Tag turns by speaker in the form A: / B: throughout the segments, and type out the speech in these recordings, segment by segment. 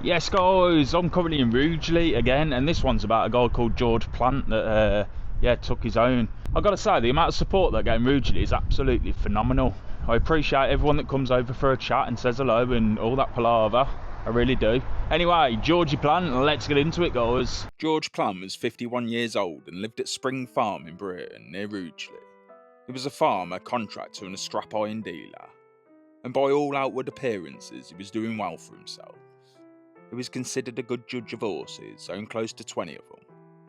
A: Yes, guys, I'm currently in Rugeley again, and this one's about a guy called George Plant that, took his own. I've got to say, the amount of support that I get in Rugeley is absolutely phenomenal. I appreciate everyone that comes over for a chat and says hello and all that palaver. I really do. Anyway, Georgie Plant, let's get into it, guys.
B: George Plant was 51 years old and lived at Spring Farm in Brereton, near Rugeley. He was a farmer, contractor and a scrap iron dealer. And by all outward appearances, he was doing well for himself. He was considered a good judge of horses, owned close to 20 of them,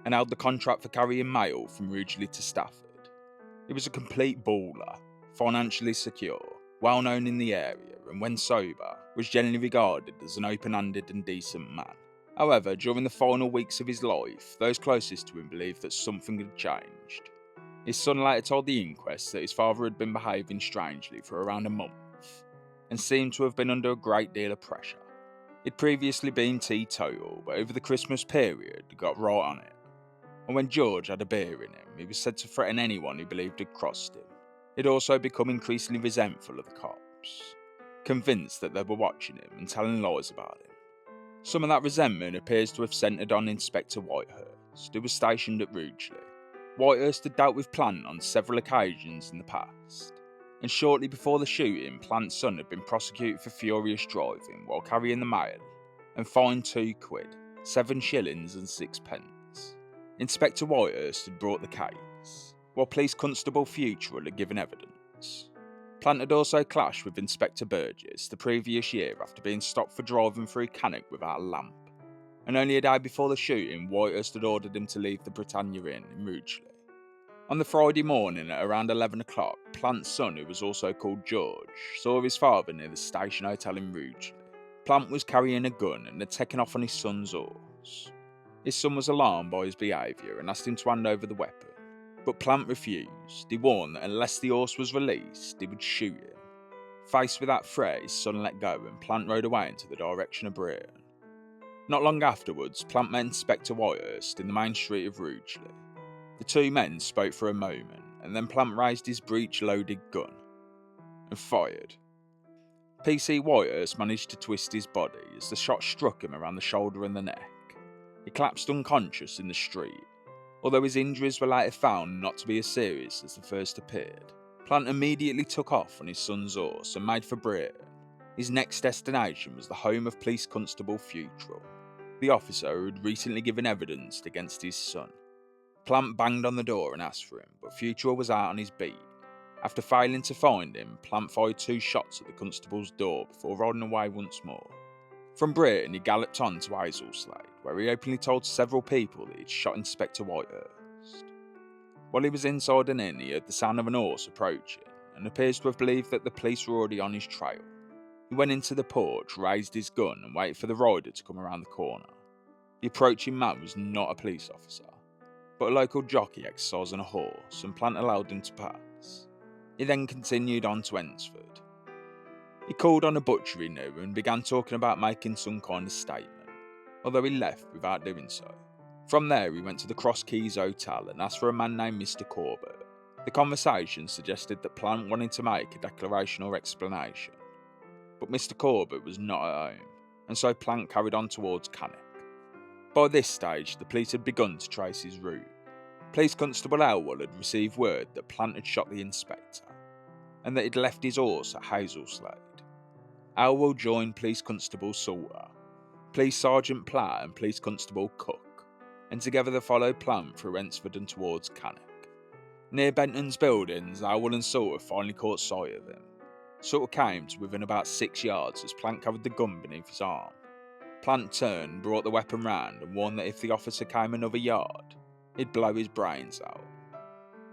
B: and held the contract for carrying mail from Rugeley to Stafford. He was a complete baller, financially secure, well known in the area, and when sober, was generally regarded as an open-handed and decent man. However, during the final weeks of his life, those closest to him believed that something had changed. His son later told the inquest that his father had been behaving strangely for around a month, and seemed to have been under a great deal of pressure. He'd previously been teetotal, but over the Christmas period got right on it. And when George had a beer in him, he was said to threaten anyone who believed had crossed him. He'd also become increasingly resentful of the cops, convinced that they were watching him and telling lies about him. Some of that resentment appears to have centred on Inspector Whitehurst, who was stationed at Rugeley. Whitehurst had dealt with Plant on several occasions in the past, and shortly before the shooting, Plant's son had been prosecuted for furious driving while carrying the mail and fined £2, 7 shillings and 6p. Inspector Whitehurst had brought the case, while Police Constable Fewtrill had given evidence. Plant had also clashed with Inspector Burgess the previous year after being stopped for driving through Cannock without a lamp, and only a day before the shooting, Whitehurst had ordered him to leave the Britannia Inn in Rugeley. On the Friday morning at around 11 o'clock, Plant's son, who was also called George, saw his father near the Station Hotel in Rugeley. Plant was carrying a gun and had taken off on his son's horse. His son was alarmed by his behaviour and asked him to hand over the weapon, but Plant refused. He warned that unless the horse was released, he would shoot him. Faced with that threat, his son let go and Plant rode away into the direction of Brereton. Not long afterwards, Plant met Inspector Whitehurst in the main street of Rugeley. The two men spoke for a moment, and then Plant raised his breech-loaded gun and fired. PC Whitehurst managed to twist his body as the shot struck him around the shoulder and the neck. He collapsed unconscious in the street, although his injuries were later found not to be as serious as the first appeared. Plant immediately took off on his son's horse and made for Brereton. His next destination was the home of Police Constable Fewtrill, the officer who had recently given evidence against his son. Plant banged on the door and asked for him, but Fewtrill was out on his beat. After failing to find him, Plant fired 2 shots at the constable's door before riding away once more. From Brereton, he galloped on to Hazel Slade, where he openly told several people that he'd shot Inspector Whitehurst. While he was inside an inn, he heard the sound of an horse approaching, and appears to have believed that the police were already on his trail. He went into the porch, raised his gun, and waited for the rider to come around the corner. The approaching man was not a police officer, but a local jockey exercising a horse, and Plant allowed him to pass. He then continued on to Hednesford. He called on a butcher he knew and began talking about making some kind of statement, although he left without doing so. From there he went to the Cross Keys Hotel and asked for a man named Mr. Corbett. The conversation suggested that Plant wanted to make a declaration or explanation, but Mr. Corbett was not at home, and so Plant carried on towards Cannock. By this stage, the police had begun to trace his route. Police Constable Elwell had received word that Plant had shot the inspector, and that he'd left his horse at Hazel Slade. Elwell joined Police Constable Salter, Police Sergeant Platt and Police Constable Cook, and together they followed Plant through Hednesford and towards Cannock. Near Benton's buildings, Elwell and Salter finally caught sight of him. Salter came to within about 6 yards as Plant covered the gun beneath his arm. Plant turned, brought the weapon round and warned that if the officer came another yard, he'd blow his brains out.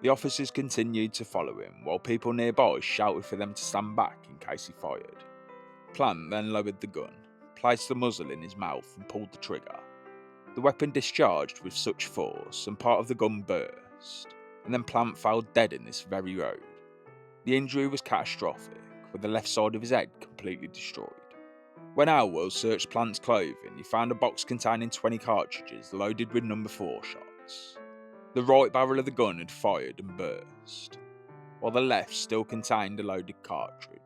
B: The officers continued to follow him, while people nearby shouted for them to stand back in case he fired. Plant then lowered the gun, placed the muzzle in his mouth and pulled the trigger. The weapon discharged with such force and part of the gun burst, and then Plant fell dead in this very road. The injury was catastrophic, with the left side of his head completely destroyed. When Elwell searched Plant's clothing, he found a box containing 20 cartridges loaded with number 4 shots. The right barrel of the gun had fired and burst, while the left still contained a loaded cartridge.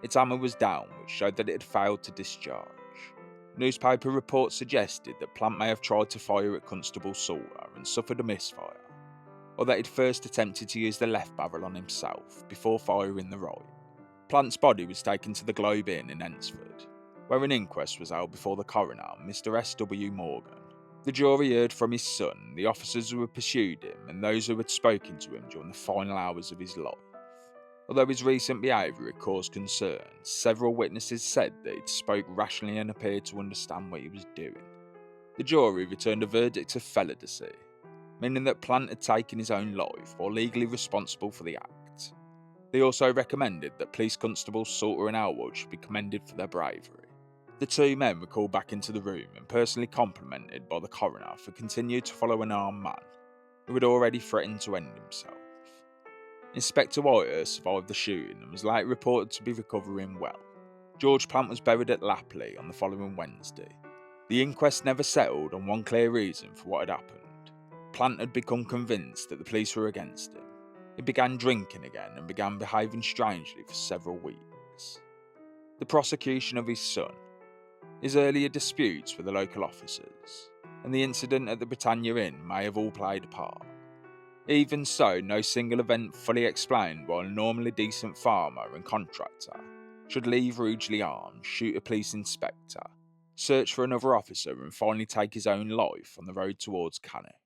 B: Its ammo was down, which showed that it had failed to discharge. Newspaper reports suggested that Plant may have tried to fire at Constable Salter and suffered a misfire, or that he'd first attempted to use the left barrel on himself before firing the right. Plant's body was taken to the Globe Inn in Hednesford, where an inquest was held before the coroner, Mr. S.W. Morgan. The jury heard from his son, the officers who had pursued him, and those who had spoken to him during the final hours of his life. Although his recent behaviour had caused concern, several witnesses said that he spoke rationally and appeared to understand what he was doing. The jury returned a verdict of felony, meaning that Plant had taken his own life while legally responsible for the act. They also recommended that Police Constables Salter and Elwell should be commended for their bravery. The two men were called back into the room and personally complimented by the coroner for continuing to follow an armed man who had already threatened to end himself. Inspector Whitehurst survived the shooting and was later reported to be recovering well. George Plant was buried at Lapley on the following Wednesday. The inquest never settled on one clear reason for what had happened. Plant had become convinced that the police were against him. He began drinking again and began behaving strangely for several weeks. The prosecution of his son, his earlier disputes with the local officers, and the incident at the Britannia Inn may have all played a part. Even so, no single event fully explained why a normally decent farmer and contractor should leave Rugeley armed, shoot a police inspector, search for another officer and finally take his own life on the road towards Cannock.